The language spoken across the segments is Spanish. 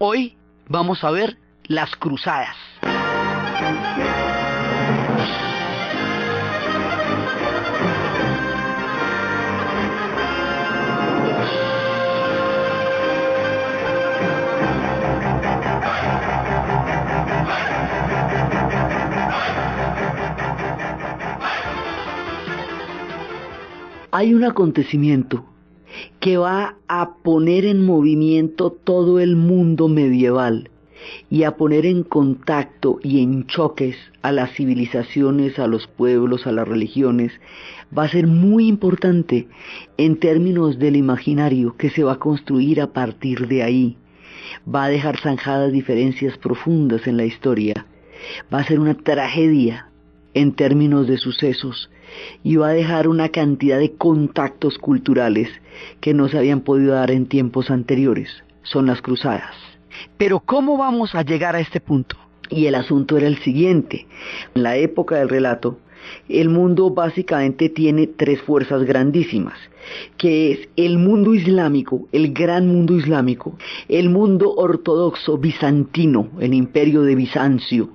Hoy vamos a ver las cruzadas. Hay un acontecimiento que va a poner en movimiento todo el mundo medieval y a poner en contacto y en choques a las civilizaciones, a los pueblos, a las religiones. Va a ser muy importante en términos del imaginario que se va a construir a partir de ahí. Va a dejar zanjadas diferencias profundas en la historia. Va a ser una tragedia en términos de sucesos y va a dejar una cantidad de contactos culturales que no se habían podido dar en tiempos anteriores. Son las cruzadas. Pero ¿cómo vamos a llegar a este punto? Y el asunto era el siguiente. En la época del relato, el mundo básicamente tiene tres fuerzas grandísimas, que es el mundo islámico, el gran mundo islámico, el mundo ortodoxo bizantino, el imperio de Bizancio,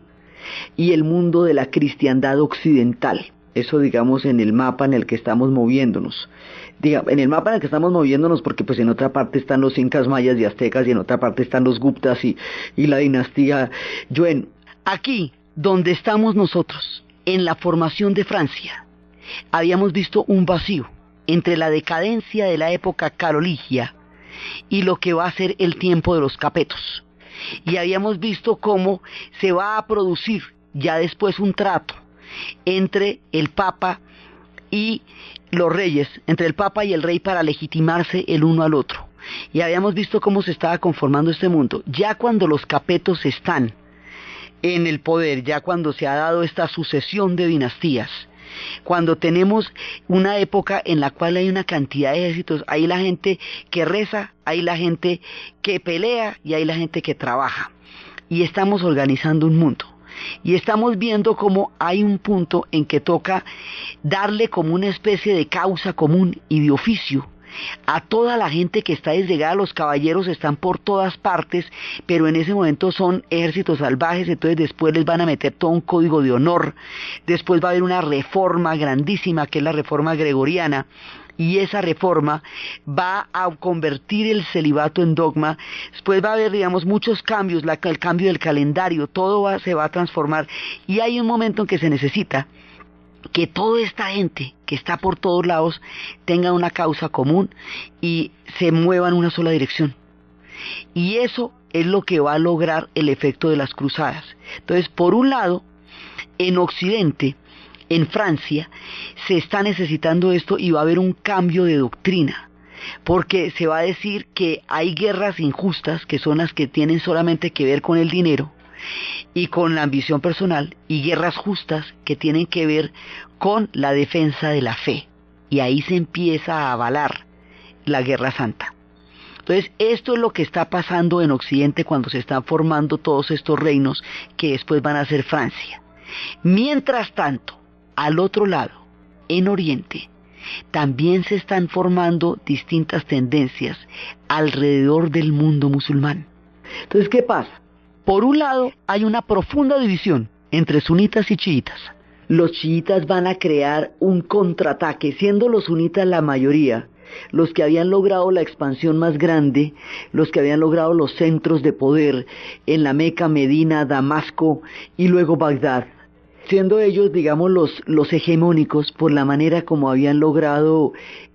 y el mundo de la cristiandad occidental. Eso, digamos, en el mapa en el que estamos moviéndonos. En el mapa en el que estamos moviéndonos, porque pues en otra parte están los incas, mayas y aztecas, y en otra parte están los guptas y la dinastía Yuen. Aquí, donde estamos nosotros, en la formación de Francia, habíamos visto un vacío entre la decadencia de la época carolingia y lo que va a ser el tiempo de los capetos. Y habíamos visto cómo se va a producir ya después un trato entre el Papa y los reyes, entre el Papa y el rey para legitimarse el uno al otro. Y habíamos visto cómo se estaba conformando este mundo. Ya cuando los capetos están en el poder, ya cuando se ha dado esta sucesión de dinastías, cuando tenemos una época en la cual hay una cantidad de ejércitos, hay la gente que reza, hay la gente que pelea y hay la gente que trabaja. Y estamos organizando un mundo. Y estamos viendo cómo hay un punto en que toca darle como una especie de causa común y de oficio a toda la gente que está deslegada. Los caballeros están por todas partes, pero en ese momento son ejércitos salvajes. Entonces después les van a meter todo un código de honor. Después va a haber una reforma grandísima, que es la reforma gregoriana, y esa reforma va a convertir el celibato en dogma. Después va a haber, digamos, muchos cambios, el cambio del calendario, todo se va a transformar, y hay un momento en que se necesita que toda esta gente que está por todos lados tenga una causa común y se mueva en una sola dirección. Y eso es lo que va a lograr el efecto de las cruzadas. Entonces, por un lado, en Occidente, en Francia, se está necesitando esto y va a haber un cambio de doctrina, porque se va a decir que hay guerras injustas, que son las que tienen solamente que ver con el dinero y con la ambición personal, y guerras justas que tienen que ver con la defensa de la fe, y ahí se empieza a avalar la guerra santa. Entonces, esto es lo que está pasando en Occidente cuando se están formando todos estos reinos que después van a ser Francia. Mientras tanto, al otro lado, en Oriente, también se están formando distintas tendencias alrededor del mundo musulmán. Entonces, ¿qué pasa? Por un lado, hay una profunda división entre sunitas y chiitas. Los chiitas van a crear un contraataque, siendo los sunitas la mayoría, los que habían logrado la expansión más grande, los que habían logrado los centros de poder en la Meca, Medina, Damasco y luego Bagdad, siendo ellos, digamos, los hegemónicos por la manera como habían logrado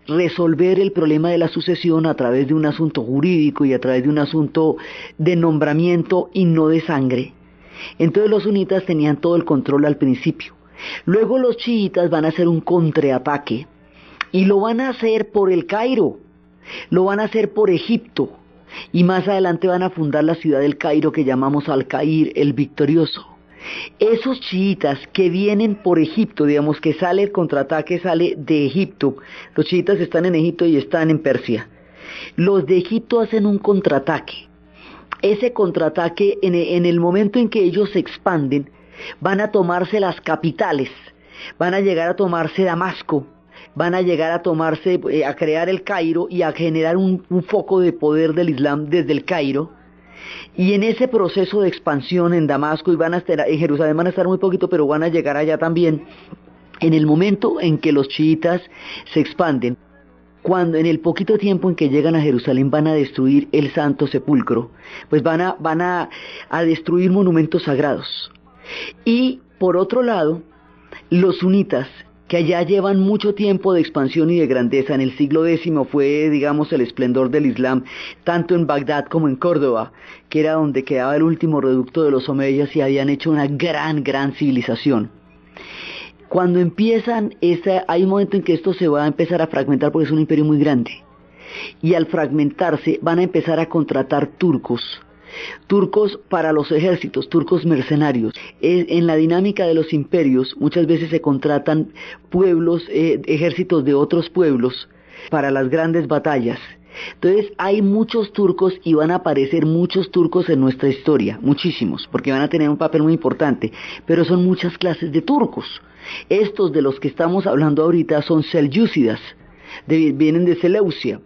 resolver el problema de la sucesión a través de un asunto jurídico y a través de un asunto de nombramiento y no de sangre. Entonces los sunitas tenían todo el control al principio. Luego los chiitas van a hacer un contraataque y lo van a hacer por el Cairo, lo van a hacer por Egipto, y más adelante van a fundar la ciudad del Cairo que llamamos Al-Cair, el victorioso. Esos chiitas que vienen por Egipto, digamos que sale el contraataque, sale de Egipto. Los chiitas están en Egipto y están en Persia. Los de Egipto hacen un contraataque. Ese contraataque, en el momento en que ellos se expanden, van a tomarse las capitales, van a llegar a tomarse Damasco, van a llegar a tomarse, a crear el Cairo y a generar un foco de poder del Islam desde el Cairo. Y en ese proceso de expansión en Damasco, y van a estar, en Jerusalén van a estar muy poquito, pero van a llegar allá también, en el momento en que los chiitas se expanden, cuando en el poquito tiempo en que llegan a Jerusalén van a destruir el Santo Sepulcro, pues van a destruir monumentos sagrados. Y por otro lado, los sunitas, que allá llevan mucho tiempo de expansión y de grandeza, en el siglo X fue, digamos, el esplendor del Islam, tanto en Bagdad como en Córdoba, que era donde quedaba el último reducto de los omeyas y habían hecho una gran civilización. Cuando empiezan, hay un momento en que esto se va a empezar a fragmentar porque es un imperio muy grande. Y al fragmentarse van a empezar a contratar turcos para los ejércitos, turcos mercenarios. En la dinámica de los imperios muchas veces se contratan pueblos, ejércitos de otros pueblos para las grandes batallas. Entonces hay muchos turcos y van a aparecer muchos turcos en nuestra historia, muchísimos, porque van a tener un papel muy importante, pero son muchas clases de turcos. Estos de los que estamos hablando ahorita son selyúcidas, vienen de Seleucia,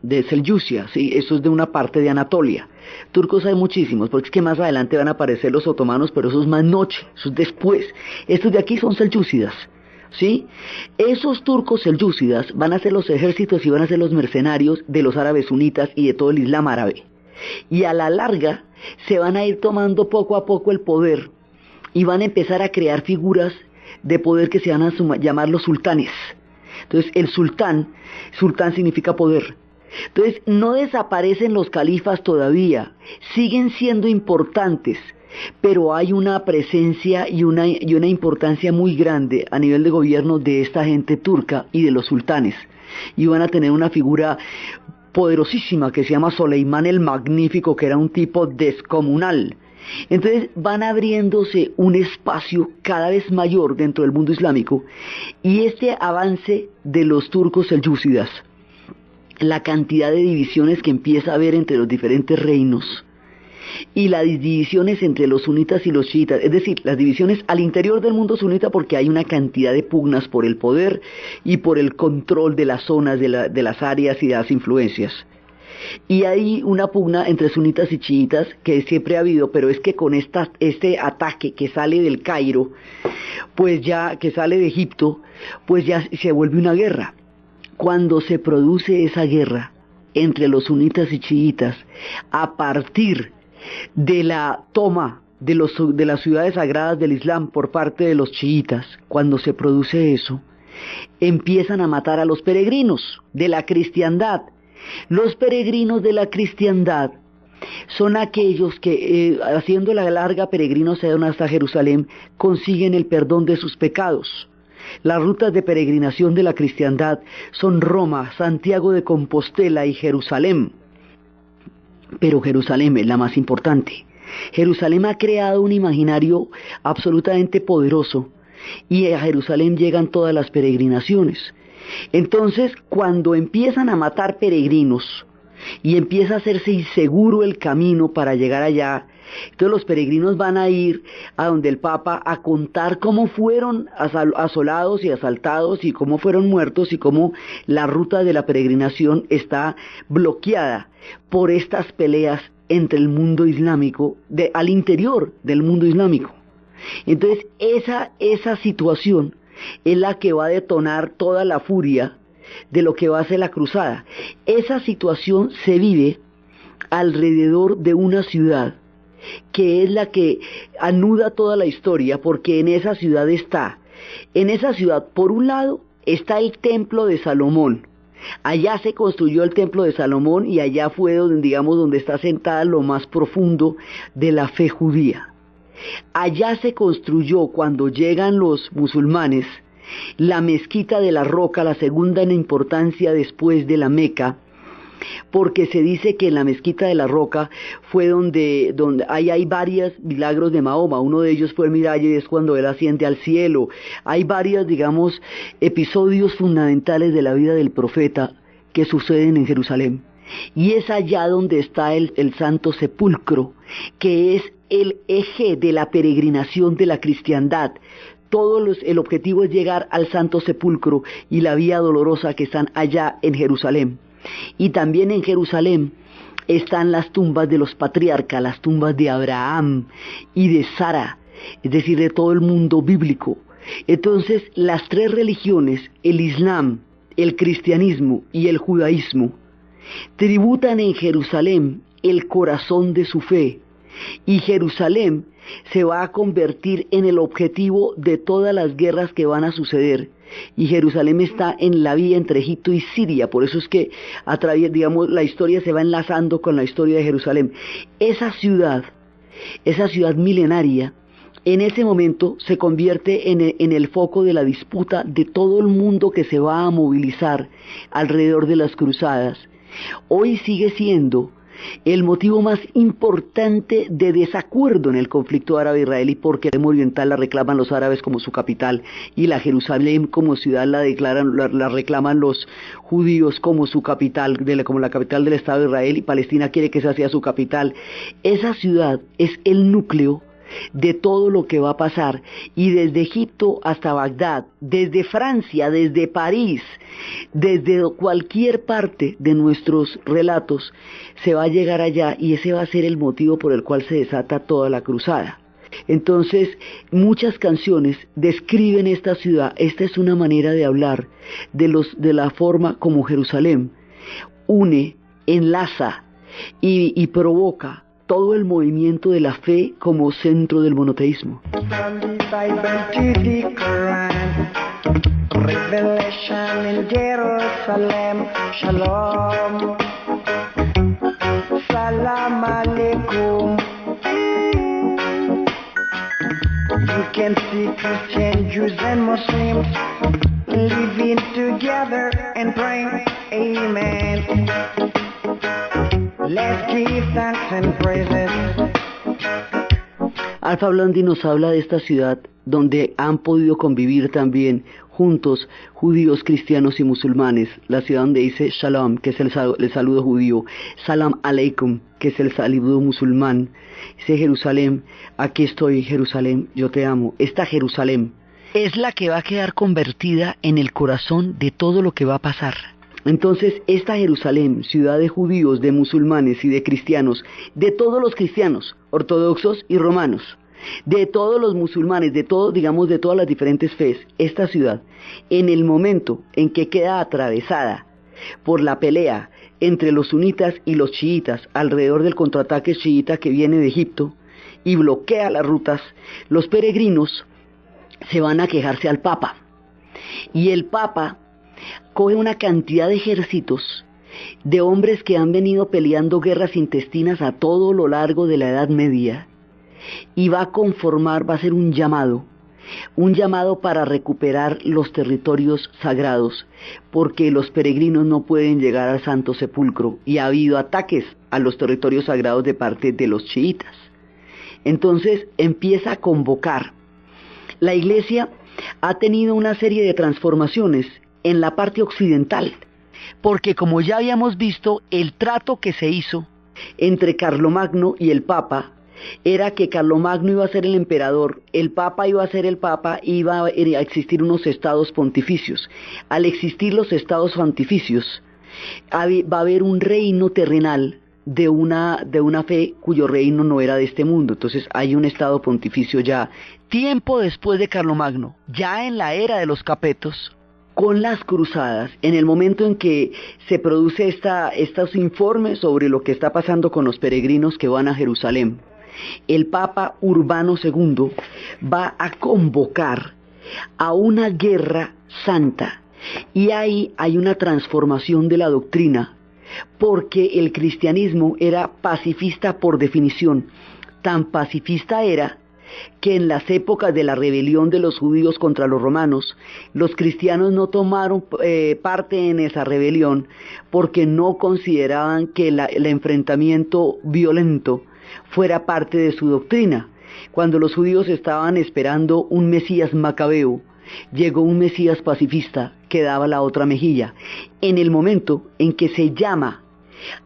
¿sí? Eso es de una parte de Anatolia. Turcos hay muchísimos, porque es que más adelante van a aparecer los otomanos, pero eso es más noche, eso es después. Estos de aquí son selyúcidas, ¿sí? Esos turcos selyúcidas van a ser los ejércitos y van a ser los mercenarios de los árabes sunitas y de todo el Islam árabe. Y a la larga se van a ir tomando poco a poco el poder y van a empezar a crear figuras de poder que se van a llamar los sultanes. Entonces el sultán significa poder. Entonces no desaparecen los califas todavía, siguen siendo importantes, pero hay una presencia y una importancia muy grande a nivel de gobierno de esta gente turca y de los sultanes. Y van a tener una figura poderosísima que se llama Soleimán el Magnífico, que era un tipo descomunal. Entonces van abriéndose un espacio cada vez mayor dentro del mundo islámico, y este avance de los turcos selyúcidas, la cantidad de divisiones que empieza a haber entre los diferentes reinos y las divisiones entre los sunitas y los chiitas, es decir, las divisiones al interior del mundo sunita, porque hay una cantidad de pugnas por el poder y por el control de las zonas, de las áreas y de las influencias. Y hay una pugna entre sunitas y chiitas que siempre ha habido, pero es que con este ataque que sale del Cairo, pues ya, que sale de Egipto, pues ya se vuelve una guerra. Cuando se produce esa guerra entre los sunitas y chiitas, a partir de la toma de las ciudades sagradas del Islam por parte de los chiitas, cuando se produce eso, empiezan a matar a los peregrinos de la cristiandad. Los peregrinos de la cristiandad son aquellos que, haciendo la larga peregrinación hasta Jerusalén, consiguen el perdón de sus pecados. Las rutas de peregrinación de la cristiandad son Roma, Santiago de Compostela y Jerusalén. Pero Jerusalén es la más importante. Jerusalén ha creado un imaginario absolutamente poderoso, y a Jerusalén llegan todas las peregrinaciones. Entonces, cuando empiezan a matar peregrinos y empieza a hacerse inseguro el camino para llegar allá, entonces los peregrinos van a ir a donde el Papa a contar cómo fueron asolados y asaltados y cómo fueron muertos y cómo la ruta de la peregrinación está bloqueada por estas peleas entre el mundo islámico, al interior del mundo islámico. Entonces esa situación es la que va a detonar toda la furia de lo que va a ser la cruzada. Esa situación se vive alrededor de una ciudad que es la que anuda toda la historia, porque en esa ciudad por un lado está el templo de Salomón. Allá se construyó el templo de Salomón y allá fue donde está sentada lo más profundo de la fe judía. Allá se construyó, cuando llegan los musulmanes, la mezquita de la Roca, la segunda en importancia después de la Meca, porque se dice que en la mezquita de la Roca fue donde hay varios milagros de Mahoma. Uno de ellos fue el Miraje, es cuando él asciende al cielo. Hay varios, episodios fundamentales de la vida del profeta que suceden en Jerusalén. Y es allá donde está el Santo Sepulcro, que es el eje de la peregrinación de la cristiandad. El objetivo es llegar al Santo Sepulcro y la Vía Dolorosa, que están allá en Jerusalén. Y también en Jerusalén están las tumbas de los patriarcas, las tumbas de Abraham y de Sara, es decir, de todo el mundo bíblico. Entonces, las tres religiones, el Islam, el cristianismo y el judaísmo, tributan en Jerusalén el corazón de su fe, y Jerusalén se va a convertir en el objetivo de todas las guerras que van a suceder. Y Jerusalén está en la vía entre Egipto y Siria, por eso es que digamos, la historia se va enlazando con la historia de Jerusalén. Esa ciudad milenaria, en ese momento se convierte en el foco de la disputa de todo el mundo que se va a movilizar alrededor de las cruzadas. Hoy sigue siendo el motivo más importante de desacuerdo en el conflicto árabe-israelí, porque el oriental la reclaman los árabes como su capital y la Jerusalén como ciudad la reclaman los judíos como su capital, como la capital del Estado de Israel, y Palestina quiere que esa sea su capital. Esa ciudad es el núcleo de todo lo que va a pasar, y desde Egipto hasta Bagdad, desde Francia, desde París, desde cualquier parte de nuestros relatos, se va a llegar allá, y ese va a ser el motivo por el cual se desata toda la cruzada. Entonces, muchas canciones describen esta ciudad. Esta es una manera de hablar de la forma como Jerusalén une, enlaza y provoca todo el movimiento de la fe como centro del monoteísmo. Revelation in Jerusalem, Shalom, Salam Alaikum. You can see Christians, Jews and Muslims living together and praying, Amen. Let's give thanks and praises. Alfa Blondy nos habla de esta ciudad donde han podido convivir también juntos judíos, cristianos y musulmanes. La ciudad donde dice Shalom, que es el saludo judío, Salam Aleikum, que es el saludo musulmán. Dice Jerusalén, aquí estoy Jerusalén, yo te amo. Esta Jerusalén es la que va a quedar convertida en el corazón de todo lo que va a pasar. Entonces, esta Jerusalén, ciudad de judíos, de musulmanes y de cristianos, de todos los cristianos, ortodoxos y romanos, de todos los musulmanes, de todo, digamos, de todas las diferentes fes, esta ciudad, en el momento en que queda atravesada por la pelea entre los sunitas y los chiitas alrededor del contraataque chiita que viene de Egipto y bloquea las rutas, los peregrinos se van a quejarse al Papa, y el Papa coge una cantidad de ejércitos de hombres que han venido peleando guerras intestinas a todo lo largo de la Edad Media, y va a hacer un llamado para recuperar los territorios sagrados, porque los peregrinos no pueden llegar al Santo Sepulcro, y ha habido ataques a los territorios sagrados de parte de los chiitas. Entonces empieza a convocar. La Iglesia ha tenido una serie de transformaciones en la parte occidental, porque como ya habíamos visto, el trato que se hizo entre Carlomagno y el Papa era que Carlomagno iba a ser el emperador, el Papa iba a ser el Papa, iba a existir unos estados pontificios. Al existir los estados pontificios, va a haber un reino terrenal de una fe cuyo reino no era de este mundo. Entonces hay un estado pontificio ya tiempo después de Carlomagno, ya en la era de los Capetos. Con las cruzadas, en el momento en que se produce estos informes sobre lo que está pasando con los peregrinos que van a Jerusalén, el Papa Urbano II va a convocar a una guerra santa, y ahí hay una transformación de la doctrina, porque el cristianismo era pacifista por definición. Tan pacifista era que en las épocas de la rebelión de los judíos contra los romanos, los cristianos no tomaron parte en esa rebelión porque no consideraban que el enfrentamiento violento fuera parte de su doctrina. Cuando los judíos estaban esperando un Mesías macabeo, llegó un Mesías pacifista que daba la otra mejilla. En el momento en que se llama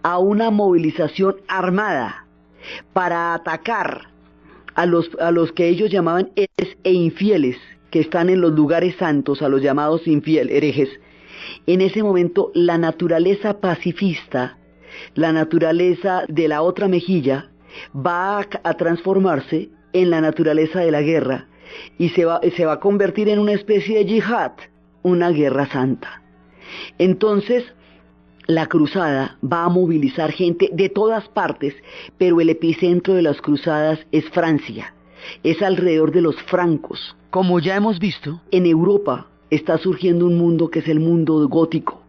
a una movilización armada para atacar a los que ellos llamaban herejes e infieles, que están en los lugares santos, a los llamados herejes, en ese momento la naturaleza pacifista la naturaleza de la otra mejilla va a transformarse en la naturaleza de la guerra y se va a convertir en una especie de yihad, una guerra santa. Entonces, la cruzada va a movilizar gente de todas partes, pero el epicentro de las cruzadas es Francia, es alrededor de los francos. Como ya hemos visto, en Europa está surgiendo un mundo que es el mundo gótico,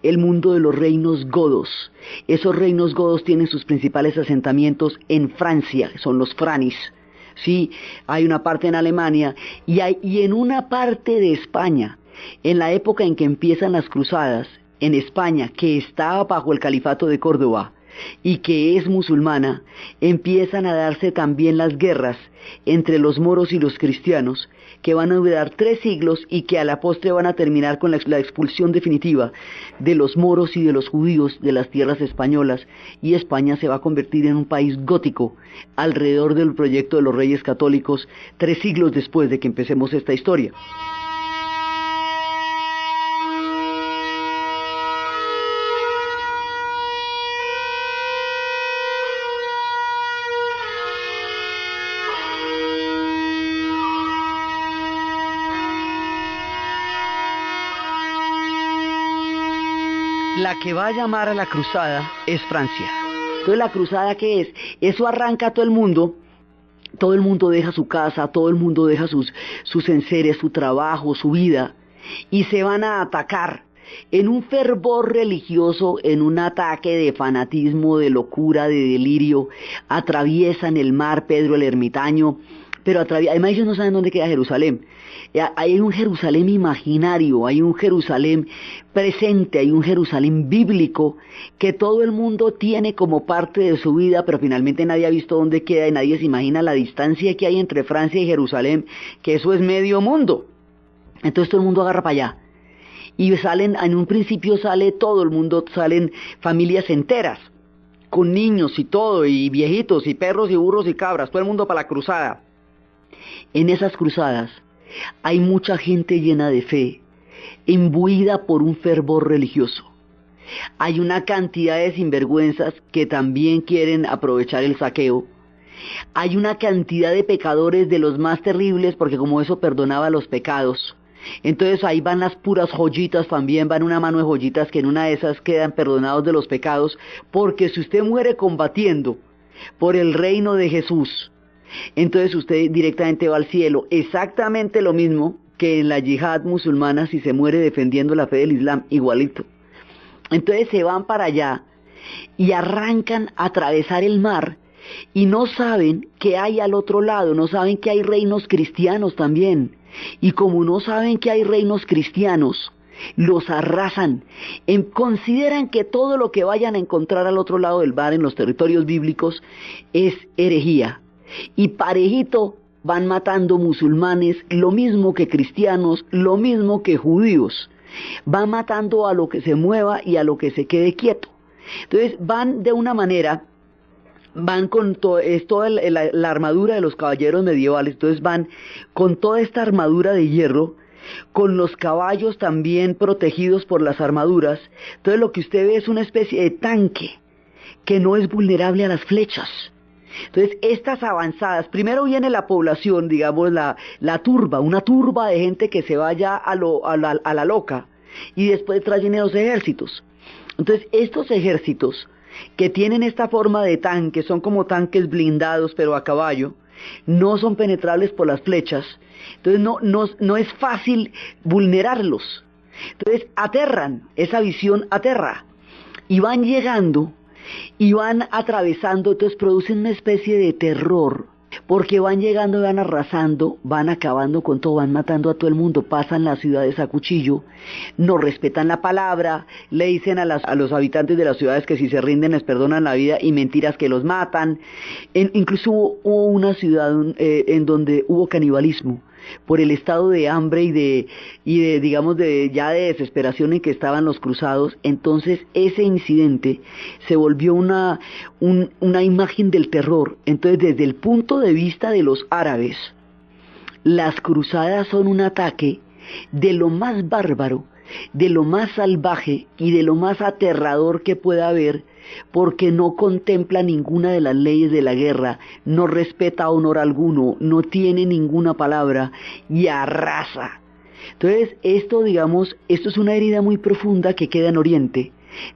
el mundo de los reinos godos. Esos reinos godos tienen sus principales asentamientos en Francia, son los franis. Sí, hay una parte en Alemania y en una parte de España. En la época en que empiezan las cruzadas, en España, que está bajo el califato de Córdoba y que es musulmana, empiezan a darse también las guerras entre los moros y los cristianos, que van a durar 3 siglos y que a la postre van a terminar con la expulsión definitiva de los moros y de los judíos de las tierras españolas, y España se va a convertir en un país gótico alrededor del proyecto de los Reyes Católicos 3 siglos después de que empecemos esta historia. La que va a llamar a la cruzada es Francia. Entonces, ¿la cruzada qué es? Eso arranca a todo el mundo deja su casa, todo el mundo deja sus enseres, su trabajo, su vida, y se van a atacar en un fervor religioso, en un ataque de fanatismo, de locura, de delirio. Atraviesan el mar, Pedro el Ermitaño, pero además ellos no saben dónde queda Jerusalén. Hay un Jerusalén imaginario, hay un Jerusalén presente, hay un Jerusalén bíblico que todo el mundo tiene como parte de su vida, pero finalmente nadie ha visto dónde queda y nadie se imagina la distancia que hay entre Francia y Jerusalén, que eso es medio mundo. Entonces todo el mundo agarra para allá. Y salen, en un principio sale todo el mundo, salen familias enteras, con niños y todo, y viejitos, y perros, y burros, y cabras, todo el mundo para la cruzada. En esas cruzadas hay mucha gente llena de fe, imbuida por un fervor religioso. Hay una cantidad de sinvergüenzas que también quieren aprovechar el saqueo. Hay una cantidad de pecadores de los más terribles, porque como eso perdonaba los pecados. Entonces ahí van las puras joyitas también, van una mano de joyitas que en una de esas quedan perdonados de los pecados, porque si usted muere combatiendo por el reino de Jesús, entonces usted directamente va al cielo. Exactamente lo mismo que en la yihad musulmana si se muere defendiendo la fe del Islam, igualito. Entonces se van para allá y arrancan a atravesar el mar y no saben qué hay al otro lado, no saben que hay reinos cristianos también. Y como no saben que hay reinos cristianos, los arrasan. Consideran que todo lo que vayan a encontrar al otro lado del mar en los territorios bíblicos es herejía. Y parejito van matando musulmanes, lo mismo que cristianos, lo mismo que judíos. Van matando a lo que se mueva y a lo que se quede quieto. Entonces van de una manera, van con toda la armadura de los caballeros medievales. Entonces van con toda esta armadura de hierro, con los caballos también protegidos por las armaduras. Entonces lo que usted ve es una especie de tanque que no es vulnerable a las flechas. Entonces estas avanzadas, primero viene la población, digamos la turba, una turba de gente que se vaya a la loca, y después traen los ejércitos. Entonces estos ejércitos que tienen esta forma de tanque, son como tanques blindados pero a caballo, no son penetrables por las flechas, entonces no es fácil vulnerarlos. Entonces aterran, esa visión aterra, y van llegando y van atravesando, entonces producen una especie de terror, porque van llegando y van arrasando, van acabando con todo, van matando a todo el mundo, pasan las ciudades a cuchillo, no respetan la palabra, le dicen a los habitantes de las ciudades que si se rinden les perdonan la vida, y mentiras que los matan. Incluso hubo una ciudad en donde hubo canibalismo por el estado de hambre y de digamos ya de desesperación en que estaban los cruzados. Entonces ese incidente se volvió una imagen del terror. Entonces desde el punto de vista de los árabes, las cruzadas son un ataque de lo más bárbaro, de lo más salvaje y de lo más aterrador que pueda haber porque no contempla ninguna de las leyes de la guerra, no respeta honor alguno, no tiene ninguna palabra y arrasa. Entonces, esto, digamos, esto es una herida muy profunda que queda en Oriente,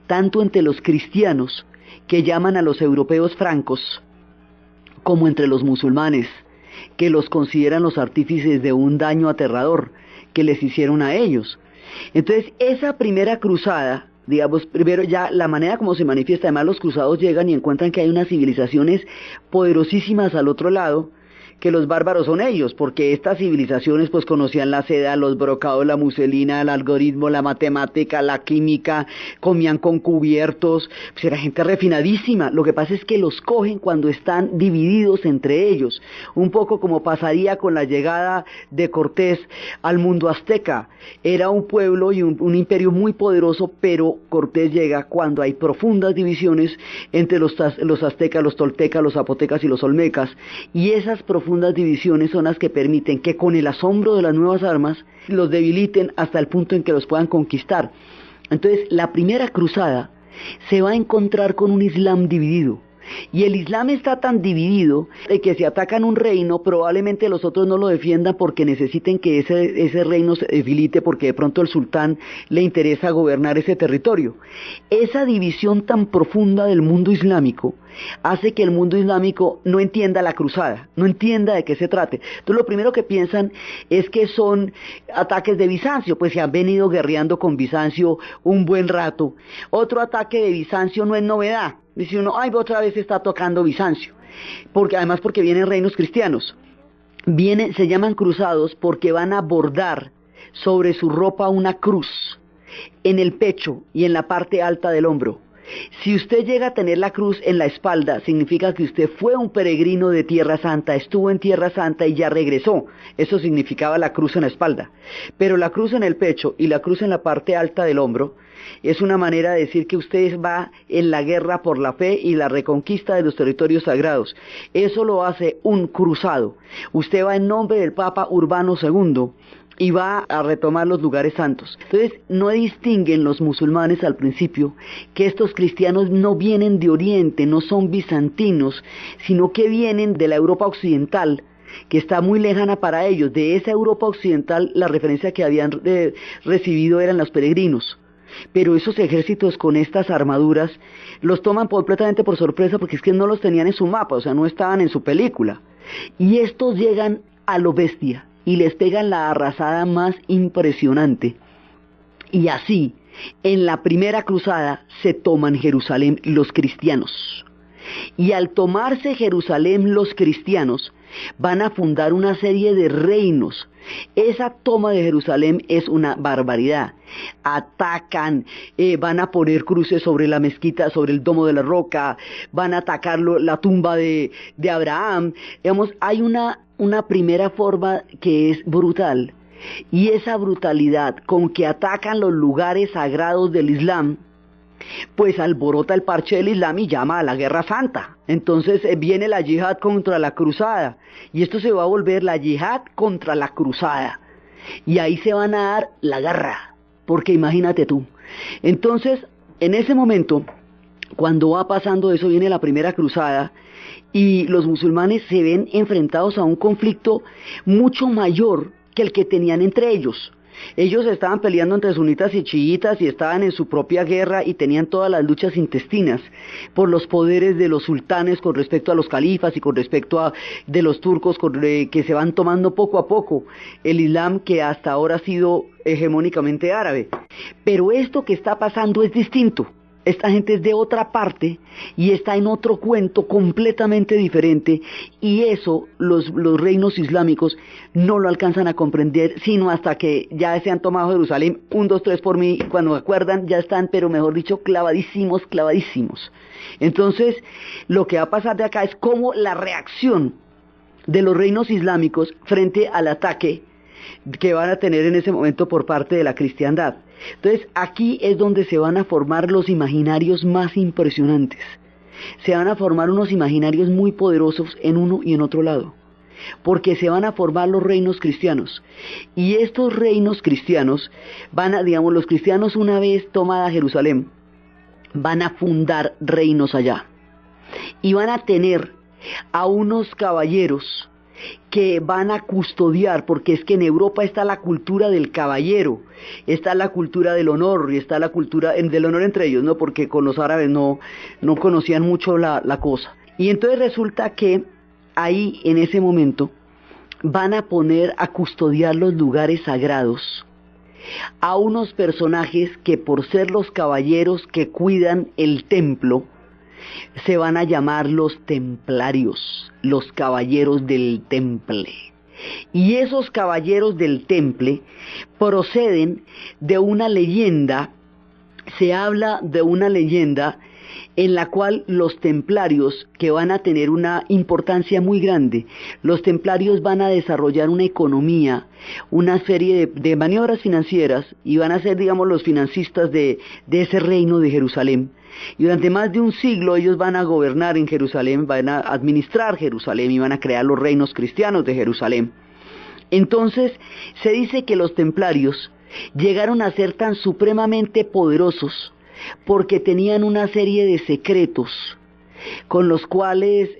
tanto entre los cristianos, que llaman a los europeos francos, como entre los musulmanes, que los consideran los artífices de un daño aterrador que les hicieron a ellos. Entonces, esa primera cruzada, digamos, primero ya la manera como se manifiesta, además los cruzados llegan y encuentran que hay unas civilizaciones poderosísimas al otro lado, que los bárbaros son ellos, porque estas civilizaciones pues conocían la seda, los brocados, la muselina, el algoritmo, la matemática, la química, comían con cubiertos, pues era gente refinadísima. Lo que pasa es que los cogen cuando están divididos entre ellos, un poco como pasaría con la llegada de Cortés al mundo azteca. Era un pueblo y un imperio muy poderoso, pero Cortés llega cuando hay profundas divisiones entre los aztecas, los toltecas, los zapotecas y los olmecas, y esas profundas divisiones son las que permiten que con el asombro de las nuevas armas los debiliten hasta el punto en que los puedan conquistar. Entonces, la primera cruzada se va a encontrar con un Islam dividido. Y el Islam está tan dividido de que si atacan un reino, probablemente los otros no lo defiendan porque necesiten que ese reino se debilite, porque de pronto al sultán le interesa gobernar ese territorio. Esa división tan profunda del mundo islámico hace que el mundo islámico no entienda la cruzada, no entienda de qué se trate. Entonces lo primero que piensan es que son ataques de Bizancio, pues se han venido guerreando con Bizancio un buen rato. Otro ataque de Bizancio no es novedad. Dice uno, ay, otra vez está tocando Bizancio, porque vienen reinos cristianos. Se llaman cruzados porque van a bordar sobre su ropa una cruz en el pecho y en la parte alta del hombro. Si usted llega a tener la cruz en la espalda, significa que usted fue un peregrino de Tierra Santa, estuvo en Tierra Santa y ya regresó. Eso significaba la cruz en la espalda. Pero la cruz en el pecho y la cruz en la parte alta del hombro es una manera de decir que usted va en la guerra por la fe y la reconquista de los territorios sagrados. Eso lo hace un cruzado. Usted va en nombre del Papa Urbano II y va a retomar los lugares santos. Entonces, no distinguen los musulmanes al principio que estos cristianos no vienen de Oriente, no son bizantinos, sino que vienen de la Europa occidental, que está muy lejana para ellos. De esa Europa occidental, la referencia que habían recibido eran los peregrinos. Pero esos ejércitos con estas armaduras los toman completamente por sorpresa, porque es que no los tenían en su mapa, o sea, no estaban en su película. Y estos llegan a lo bestia y les pegan la arrasada más impresionante. Y así, en la primera cruzada se toman Jerusalén los cristianos. Y al tomarse Jerusalén los cristianos, van a fundar una serie de reinos. Esa toma de Jerusalén es una barbaridad. Atacan, van a poner cruces sobre la mezquita, sobre el domo de la roca, van a atacar la tumba de Abraham. Digamos, hay una primera forma que es brutal, y esa brutalidad con que atacan los lugares sagrados del Islam, pues alborota el parche del Islam y llama a la guerra santa. Entonces viene la yihad contra la cruzada, y esto se va a volver la yihad contra la cruzada, y ahí se van a dar la guerra, porque imagínate tú. Entonces, en ese momento, cuando va pasando eso, viene la primera cruzada, y los musulmanes se ven enfrentados a un conflicto mucho mayor que el que tenían entre ellos. Ellos estaban peleando entre sunitas y chiitas y estaban en su propia guerra y tenían todas las luchas intestinas por los poderes de los sultanes con respecto a los califas y con respecto a de los turcos que se van tomando poco a poco el Islam, que hasta ahora ha sido hegemónicamente árabe. Pero esto que está pasando es distinto. Esta gente es de otra parte y está en otro cuento completamente diferente, y eso los reinos islámicos no lo alcanzan a comprender sino hasta que ya se han tomado Jerusalén. 1, 2, 3 por mí, cuando me acuerdan ya están, pero mejor dicho, clavadísimos. Entonces, lo que va a pasar de acá es cómo la reacción de los reinos islámicos frente al ataque que van a tener en ese momento por parte de la cristiandad. Entonces, aquí es donde se van a formar los imaginarios más impresionantes. Se van a formar unos imaginarios muy poderosos en uno y en otro lado, porque se van a formar los reinos cristianos. Y estos reinos cristianos van a, digamos, los cristianos, una vez tomada Jerusalén, van a fundar reinos allá. Y van a tener a unos caballeros que van a custodiar, porque es que en Europa está la cultura del caballero, está la cultura del honor, y está la cultura del honor entre ellos, ¿no? Porque con los árabes no conocían mucho la cosa. Y entonces resulta que ahí, en ese momento, van a poner a custodiar los lugares sagrados a unos personajes que, por ser los caballeros que cuidan el templo, se van a llamar los templarios, los caballeros del temple. Y esos caballeros del temple proceden de una leyenda. Se habla de una leyenda en la cual los templarios, que van a tener una importancia muy grande, los templarios van a desarrollar una economía, una serie de maniobras financieras, y van a ser, digamos, los financistas de ese reino de Jerusalén. Y durante más de un siglo ellos van a gobernar en Jerusalén, van a administrar Jerusalén y van a crear los reinos cristianos de Jerusalén. Entonces se dice que los templarios llegaron a ser tan supremamente poderosos porque tenían una serie de secretos con los cuales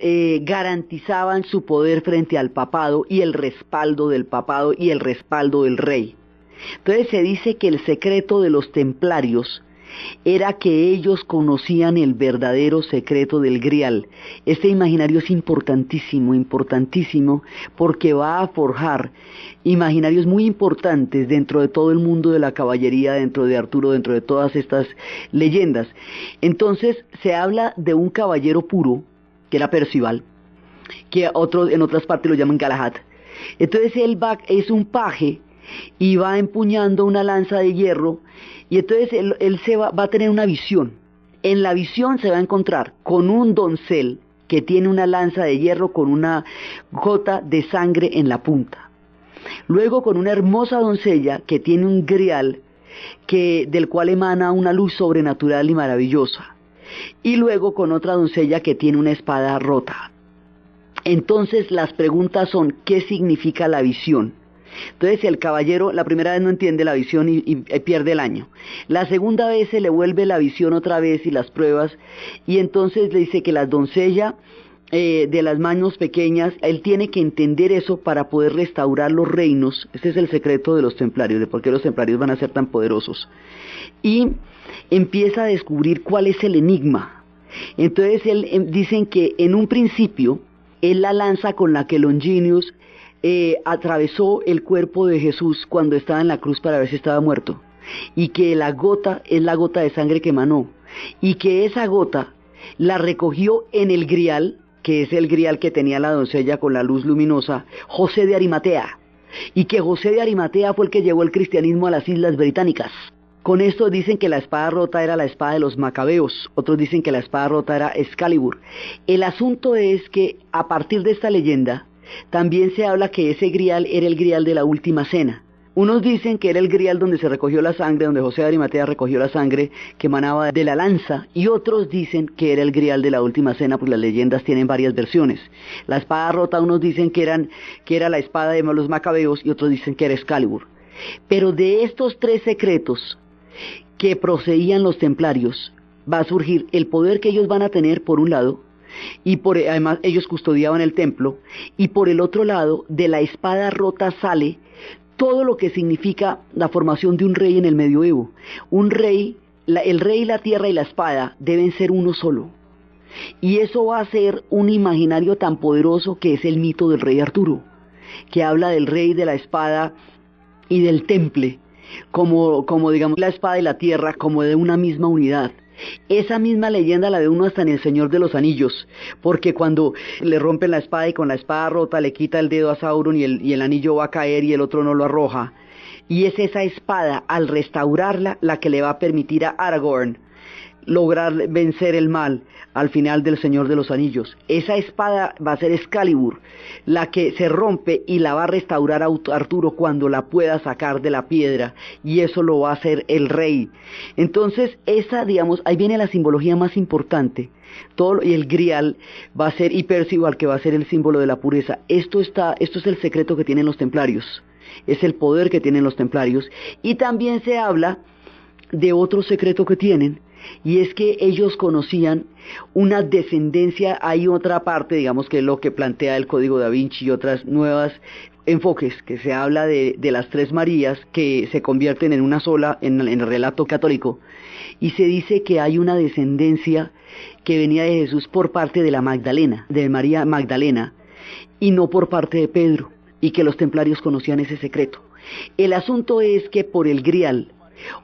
garantizaban su poder frente al papado y el respaldo del papado y el respaldo del rey. Entonces se dice que el secreto de los templarios era que ellos conocían el verdadero secreto del Grial. Este imaginario es importantísimo, importantísimo, porque va a forjar imaginarios muy importantes dentro de todo el mundo de la caballería, dentro de Arturo, dentro de todas estas leyendas. Entonces se habla de un caballero puro, que era Percival, que en otras partes lo llaman Galahad. Entonces él es un paje y va empuñando una lanza de hierro, y entonces él va a tener una visión. En la visión se va a encontrar con un doncel que tiene una lanza de hierro con una gota de sangre en la punta. Luego con una hermosa doncella que tiene un grial del cual emana una luz sobrenatural y maravillosa. Y luego con otra doncella que tiene una espada rota. Entonces las preguntas son: ¿qué significa la visión? Entonces el caballero la primera vez no entiende la visión y pierde el año. La segunda vez se le vuelve la visión otra vez y las pruebas, y entonces le dice que la doncella de las manos pequeñas, él tiene que entender eso para poder restaurar los reinos. Este es el secreto de los templarios, de por qué los templarios van a ser tan poderosos. Y empieza a descubrir cuál es el enigma. Entonces dicen que en un principio es la lanza con la que Longinus atravesó el cuerpo de Jesús cuando estaba en la cruz para ver si estaba muerto, y que la gota es la gota de sangre que emanó, y que esa gota la recogió en el grial, que es el grial que tenía la doncella con la luz luminosa, José de Arimatea, y que José de Arimatea fue el que llevó el cristianismo a las Islas Británicas. Con esto dicen que la espada rota era la espada de los macabeos, otros dicen que la espada rota era Excalibur. El asunto es que a partir de esta leyenda también se habla que ese grial era el grial de la última cena. Unos dicen que era el grial donde se recogió la sangre, donde José de Arimatea recogió la sangre que emanaba de la lanza, y otros dicen que era el grial de la última cena, pues las leyendas tienen varias versiones. La espada rota, unos dicen que era la espada de los macabeos, y otros dicen que era Excalibur. Pero de estos tres secretos que poseían los templarios va a surgir el poder que ellos van a tener por un lado, y además ellos custodiaban el templo, y por el otro lado de la espada rota sale todo lo que significa la formación de un rey en el medioevo. Un rey, el rey, la tierra y la espada deben ser uno solo, y eso va a ser un imaginario tan poderoso que es el mito del rey Arturo, que habla del rey, de la espada y del temple como digamos la espada y la tierra como de una misma unidad. Esa misma leyenda la ve uno hasta en El Señor de los Anillos, porque cuando le rompen la espada y con la espada rota le quita el dedo a Sauron y el anillo va a caer y el otro no lo arroja, y es esa espada, al restaurarla, la que le va a permitir a Aragorn lograr vencer el mal al final del Señor de los Anillos. Esa espada va a ser Excalibur, la que se rompe y la va a restaurar a Arturo cuando la pueda sacar de la piedra, y eso lo va a hacer el rey. Entonces esa, digamos, ahí viene la simbología más importante. Y el grial va a ser, y Percival, que va a ser el símbolo de la pureza. Esto es el secreto que tienen los templarios, es el poder que tienen los templarios. Y también se habla de otro secreto que tienen, y es que ellos conocían una descendencia. Hay otra parte, digamos, que es lo que plantea el Código Da Vinci y otras nuevas enfoques, que se habla de las tres Marías que se convierten en una sola en el relato católico, y se dice que hay una descendencia que venía de Jesús por parte de la Magdalena, de María Magdalena, y no por parte de Pedro, y que los templarios conocían ese secreto. El asunto es que por el grial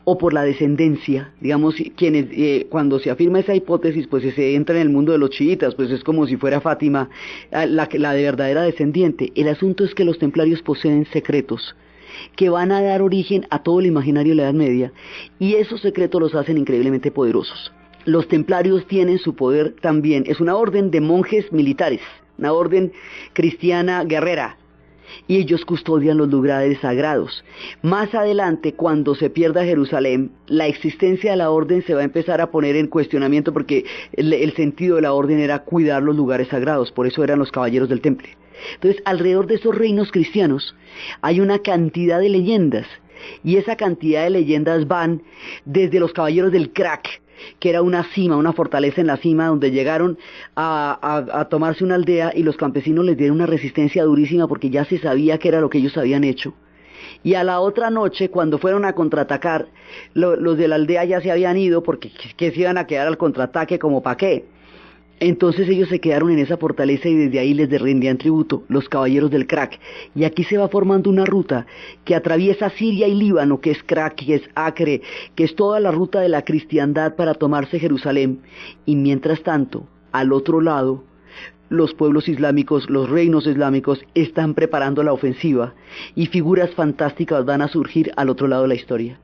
o por la descendencia, digamos, quienes cuando se afirma esa hipótesis, pues se entra en el mundo de los chiitas, pues es como si fuera Fátima la de verdadera descendiente. El asunto es que los templarios poseen secretos que van a dar origen a todo el imaginario de la Edad Media, y esos secretos los hacen increíblemente poderosos. Los templarios tienen su poder también, es una orden de monjes militares, una orden cristiana guerrera, y ellos custodian los lugares sagrados. Más adelante, cuando se pierda Jerusalén, la existencia de la orden se va a empezar a poner en cuestionamiento, porque el sentido de la orden era cuidar los lugares sagrados, por eso eran los caballeros del temple. Entonces, alrededor de esos reinos cristianos hay una cantidad de leyendas, y esa cantidad de leyendas van desde los caballeros del Crac, que era una cima, una fortaleza en la cima, donde llegaron a tomarse una aldea, y los campesinos les dieron una resistencia durísima porque ya se sabía que era lo que ellos habían hecho. Y a la otra noche, cuando fueron a contraatacar, los de la aldea ya se habían ido, porque que se iban a quedar al contraataque, como pa' qué. Entonces ellos se quedaron en esa fortaleza y desde ahí les rendían tributo, los caballeros del Crac. Y aquí se va formando una ruta que atraviesa Siria y Líbano, que es Crac, que es Acre, que es toda la ruta de la cristiandad para tomarse Jerusalén. Y mientras tanto, al otro lado, los pueblos islámicos, los reinos islámicos están preparando la ofensiva, y figuras fantásticas van a surgir al otro lado de la historia.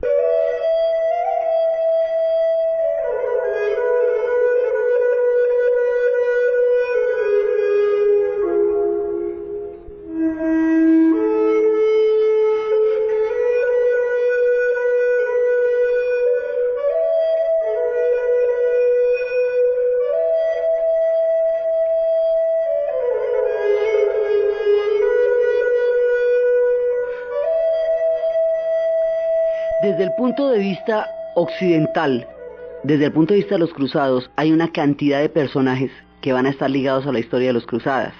Desde el punto de vista occidental, desde el punto de vista de los cruzados, hay una cantidad de personajes que van a estar ligados a la historia de los cruzadas.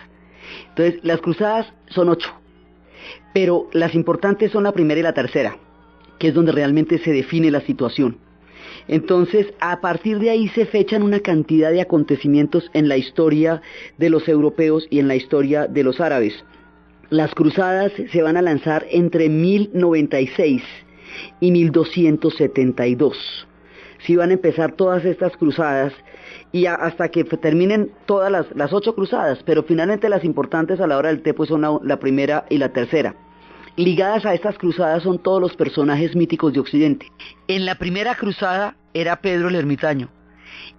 Entonces, las cruzadas son 8, pero las importantes son la primera y la tercera, que es donde realmente se define la situación. Entonces, a partir de ahí se fechan una cantidad de acontecimientos en la historia de los europeos y en la historia de los árabes. Las cruzadas se van a lanzar entre 1096 y 1272. Sí, van a empezar todas estas cruzadas, y hasta que terminen todas las 8 cruzadas, pero finalmente las importantes a la hora del té pues son la primera y la tercera. Ligadas a estas cruzadas son todos los personajes míticos de Occidente. En la primera cruzada era Pedro el Ermitaño.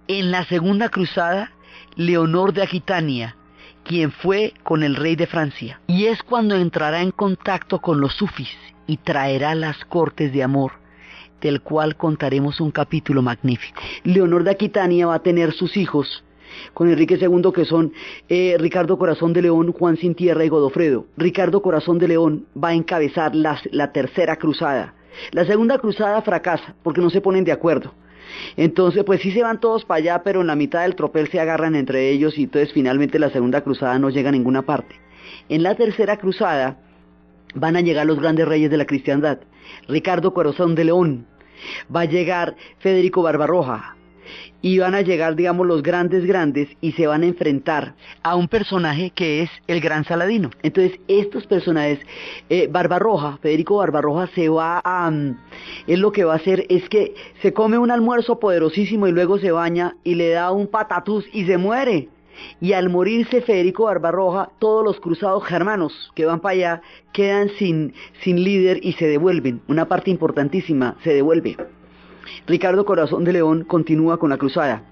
En la segunda cruzada, Leonor de Aquitania, quien fue con el rey de Francia. Y es cuando entrará en contacto con los sufis y traerá las cortes de amor, del cual contaremos un capítulo magnífico. Leonor de Aquitania va a tener sus hijos con Enrique II, que son Ricardo Corazón de León, Juan Sin Tierra y Godofredo. Ricardo Corazón de León va a encabezar la tercera cruzada. La segunda cruzada fracasa porque no se ponen de acuerdo. Entonces pues sí se van todos para allá, pero en la mitad del tropel se agarran entre ellos, y entonces finalmente la segunda cruzada no llega a ninguna parte. En la tercera cruzada van a llegar los grandes reyes de la cristiandad. Ricardo Corazón de León, va a llegar Federico Barbarroja, y van a llegar, digamos, los grandes, y se van a enfrentar a un personaje que es el Gran Saladino. Entonces estos personajes, Federico Barbarroja él lo que va a hacer es que se come un almuerzo poderosísimo y luego se baña y le da un patatús y se muere. Y al morirse Federico Barbarroja, todos los cruzados germanos que van para allá quedan sin líder y se devuelven. Una parte importantísima se devuelve. Ricardo Corazón de León continúa con la cruzada.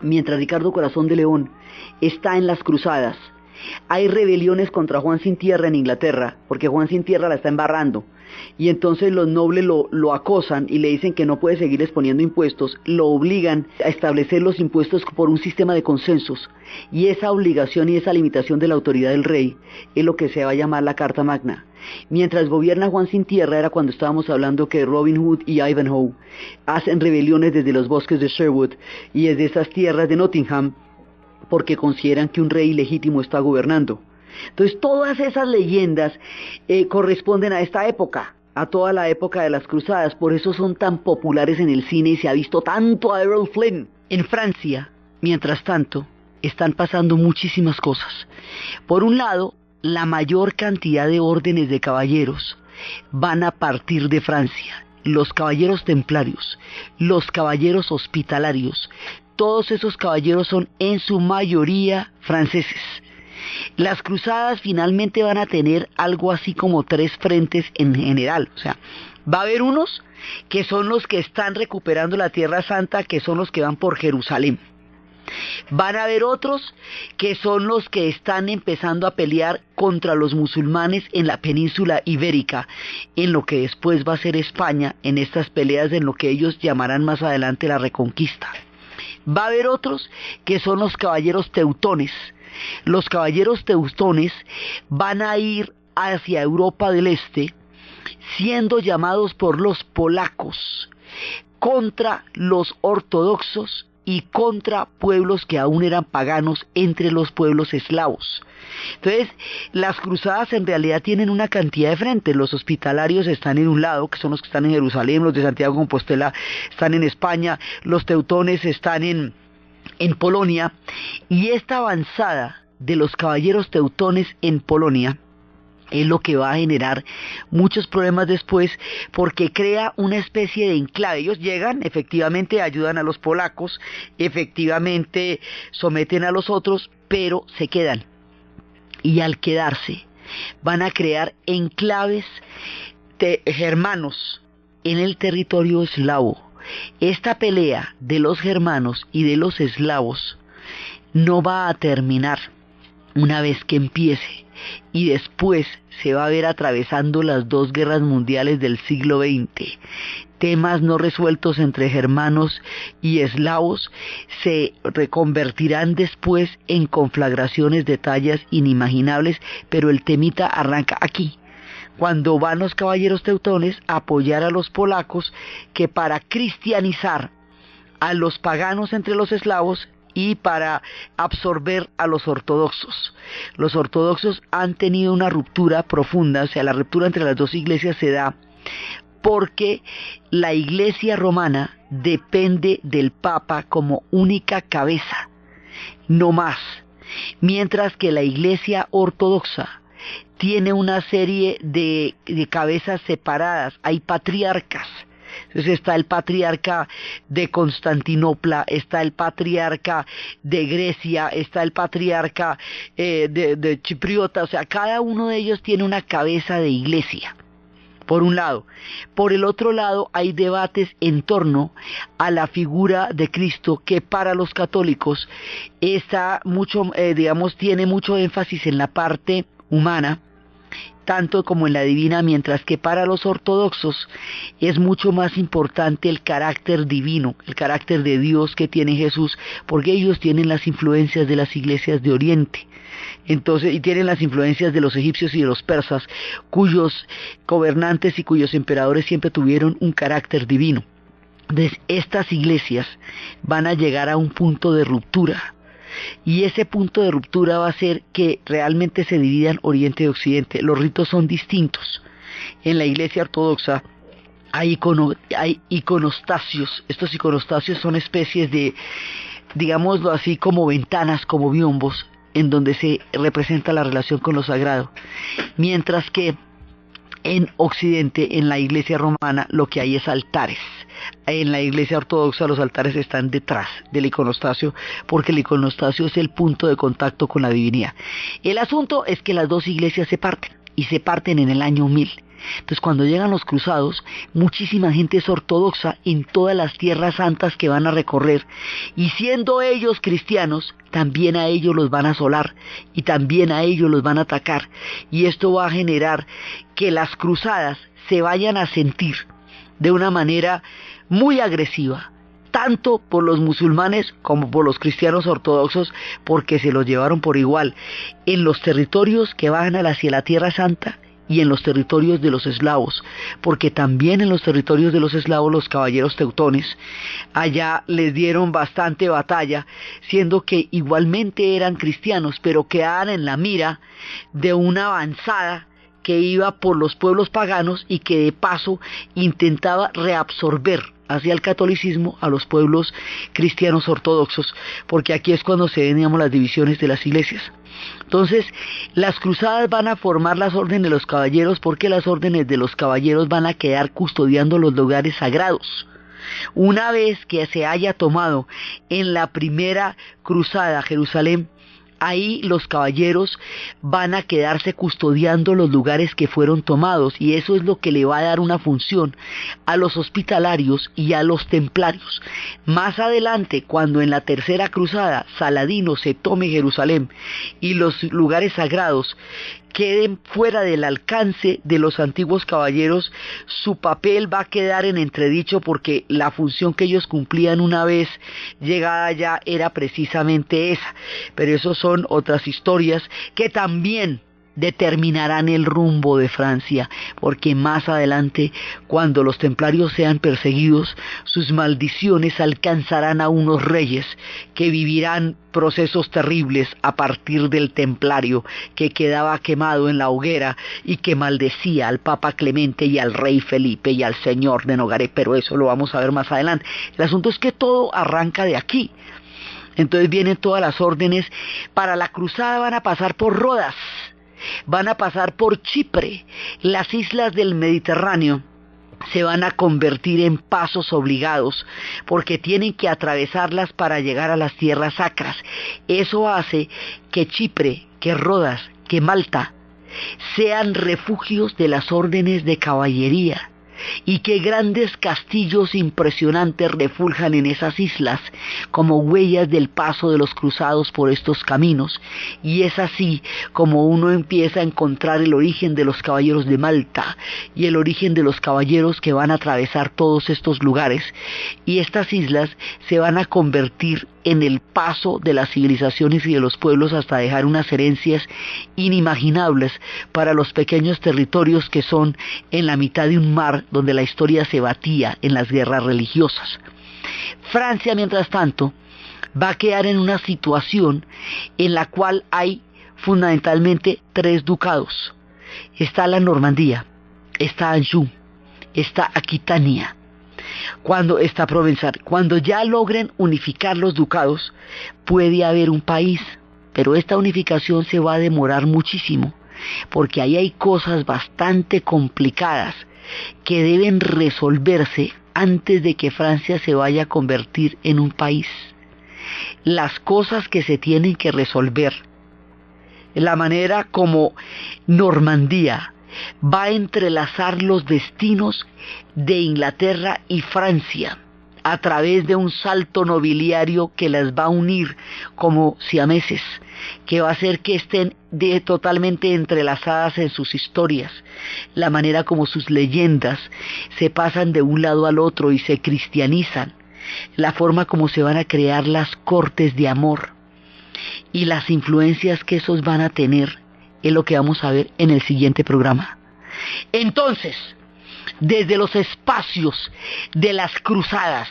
Mientras Ricardo Corazón de León está en las cruzadas, hay rebeliones contra Juan Sin Tierra en Inglaterra, porque Juan Sin Tierra la está embarrando, y entonces los nobles lo acosan y le dicen que no puede seguir exponiendo impuestos, lo obligan a establecer los impuestos por un sistema de consensos, y esa obligación y esa limitación de la autoridad del rey es lo que se va a llamar la Carta Magna. Mientras gobierna Juan Sin Tierra, era cuando estábamos hablando que Robin Hood y Ivanhoe hacen rebeliones desde los bosques de Sherwood y desde esas tierras de Nottingham, porque consideran que un rey ilegítimo está gobernando. Entonces todas esas leyendas corresponden a esta época, a toda la época de las cruzadas, por eso son tan populares en el cine y se ha visto tanto a Errol Flynn. En Francia, mientras tanto, están pasando muchísimas cosas. Por un lado, la mayor cantidad de órdenes de caballeros van a partir de Francia. Los caballeros templarios, los caballeros hospitalarios, todos esos caballeros son en su mayoría franceses. Las cruzadas finalmente van a tener algo así como 3 frentes en general. O sea, va a haber unos que son los que están recuperando la Tierra Santa, que son los que van por Jerusalén. Van a haber otros que son los que están empezando a pelear contra los musulmanes en la península ibérica, en lo que después va a ser España, en estas peleas en lo que ellos llamarán más adelante la Reconquista. Va a haber otros que son los caballeros teutones. Los caballeros teutones van a ir hacia Europa del Este, siendo llamados por los polacos contra los ortodoxos y contra pueblos que aún eran paganos entre los pueblos eslavos. Entonces, las cruzadas en realidad tienen una cantidad de frentes. Los hospitalarios están en un lado, que son los que están en Jerusalén, los de Santiago de Compostela están en España, los teutones están en Polonia, y esta avanzada de los caballeros teutones en Polonia es lo que va a generar muchos problemas después, porque crea una especie de enclave. Ellos llegan, efectivamente ayudan a los polacos, efectivamente someten a los otros, pero se quedan. Y al quedarse, van a crear enclaves germanos en el territorio eslavo. Esta pelea de los germanos y de los eslavos no va a terminar una vez que empiece, y después se va a ver atravesando las 2 guerras mundiales del siglo XX. Temas no resueltos entre germanos y eslavos se reconvertirán después en conflagraciones de tallas inimaginables, pero el temita arranca aquí, cuando van los caballeros teutones a apoyar a los polacos, que para cristianizar a los paganos entre los eslavos y para absorber a los ortodoxos. Los ortodoxos han tenido una ruptura profunda, o sea, la ruptura entre las 2 iglesias se da porque la iglesia romana depende del Papa como única cabeza, no más, mientras que la iglesia ortodoxa tiene una serie de cabezas separadas, hay patriarcas. Entonces está el patriarca de Constantinopla, está el patriarca de Grecia, está el patriarca de Chipriota, o sea, cada uno de ellos tiene una cabeza de iglesia, por un lado. Por el otro lado, hay debates en torno a la figura de Cristo, que para los católicos está mucho, tiene mucho énfasis en la parte humana, tanto como en la divina, mientras que para los ortodoxos es mucho más importante el carácter divino, el carácter de Dios que tiene Jesús, porque ellos tienen las influencias de las iglesias de Oriente. Entonces, y tienen las influencias de los egipcios y de los persas, cuyos gobernantes y cuyos emperadores siempre tuvieron un carácter divino. Entonces, estas iglesias van a llegar a un punto de ruptura. Y ese punto de ruptura va a ser que realmente se dividan Oriente y Occidente. Los ritos son distintos. En la iglesia ortodoxa hay iconostasios. Estos iconostasios son especies de, digámoslo así, como ventanas, como biombos, en donde se representa la relación con lo sagrado. Mientras que en Occidente, en la iglesia romana, lo que hay es altares. En la iglesia ortodoxa los altares están detrás del iconostasio, porque el iconostasio es el punto de contacto con la divinidad. El asunto es que las 2 iglesias se parten, y se parten en el año 1000. Entonces cuando llegan los cruzados, muchísima gente es ortodoxa en todas las tierras santas que van a recorrer, y siendo ellos cristianos, también a ellos los van a asolar y también a ellos los van a atacar, y esto va a generar que las cruzadas se vayan a sentir de una manera muy agresiva, tanto por los musulmanes como por los cristianos ortodoxos, porque se los llevaron por igual en los territorios que van hacia la Tierra Santa y en los territorios de los eslavos, porque también en los territorios de los eslavos los caballeros teutones allá les dieron bastante batalla, siendo que igualmente eran cristianos, pero quedaban en la mira de una avanzada que iba por los pueblos paganos y que de paso intentaba reabsorber hacia el catolicismo a los pueblos cristianos ortodoxos, porque aquí es cuando se ven, digamos, las divisiones de las iglesias. Entonces, las cruzadas van a formar las órdenes de los caballeros, porque las órdenes de los caballeros van a quedar custodiando los lugares sagrados. Una vez que se haya tomado en la primera cruzada Jerusalén, ahí los caballeros van a quedarse custodiando los lugares que fueron tomados, y eso es lo que le va a dar una función a los hospitalarios y a los templarios. Más adelante, cuando en la tercera cruzada Saladino se tome Jerusalén y los lugares sagrados queden fuera del alcance de los antiguos caballeros, su papel va a quedar en entredicho, porque la función que ellos cumplían una vez llegada allá era precisamente esa. Pero eso son otras historias que también determinarán el rumbo de Francia, porque más adelante, cuando los templarios sean perseguidos, sus maldiciones alcanzarán a unos reyes que vivirán procesos terribles a partir del templario que quedaba quemado en la hoguera y que maldecía al Papa Clemente y al rey Felipe y al señor de Nogaret, pero eso lo vamos a ver más adelante. El asunto es que todo arranca de aquí. Entonces vienen todas las órdenes. Para la cruzada van a pasar por Rodas, van a pasar por Chipre, las islas del Mediterráneo se van a convertir en pasos obligados, porque tienen que atravesarlas para llegar a las tierras sacras. Eso hace que Chipre, que Rodas, que Malta sean refugios de las órdenes de caballería, y que grandes castillos impresionantes refuljan en esas islas como huellas del paso de los cruzados por estos caminos. Y es así como uno empieza a encontrar el origen de los caballeros de Malta y el origen de los caballeros que van a atravesar todos estos lugares, y estas islas se van a convertir en el paso de las civilizaciones y de los pueblos, hasta dejar unas herencias inimaginables para los pequeños territorios que son en la mitad de un mar donde la historia se batía en las guerras religiosas. Francia, mientras tanto, va a quedar en una situación en la cual hay fundamentalmente tres ducados. Está la Normandía, está Anjou, está Aquitania, cuando está Provenzal. Cuando ya logren unificar los ducados, puede haber un país, pero esta unificación se va a demorar muchísimo, porque ahí hay cosas bastante complicadas que deben resolverse antes de que Francia se vaya a convertir en un país. Las cosas que se tienen que resolver, la manera como Normandía va a entrelazar los destinos de Inglaterra y Francia a través de un salto nobiliario que las va a unir como siameses, que va a hacer que estén totalmente entrelazadas en sus historias, la manera como sus leyendas se pasan de un lado al otro y se cristianizan, la forma como se van a crear las cortes de amor y las influencias que esos van a tener, es lo que vamos a ver en el siguiente programa. Entonces, desde los espacios de las cruzadas,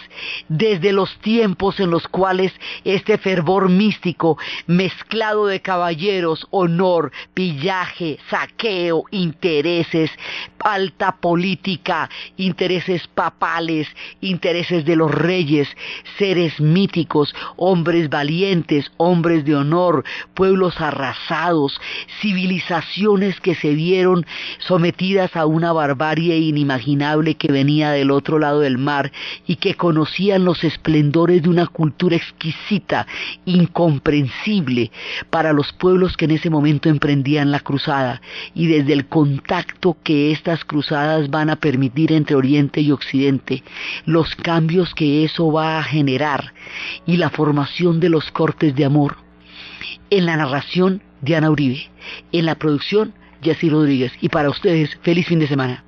desde los tiempos en los cuales este fervor místico mezclado de caballeros, honor, pillaje, saqueo, intereses, alta política, intereses papales, intereses de los reyes, seres míticos, hombres valientes, hombres de honor, pueblos arrasados, civilizaciones que se vieron sometidas a una barbarie inimaginable, inimaginable que venía del otro lado del mar y que conocían los esplendores de una cultura exquisita, incomprensible para los pueblos que en ese momento emprendían la cruzada, y desde el contacto que estas cruzadas van a permitir entre Oriente y Occidente, los cambios que eso va a generar y la formación de los cortes de amor. En la narración, Diana Uribe. En la producción, Jessy Rodríguez. Y para ustedes, feliz fin de semana.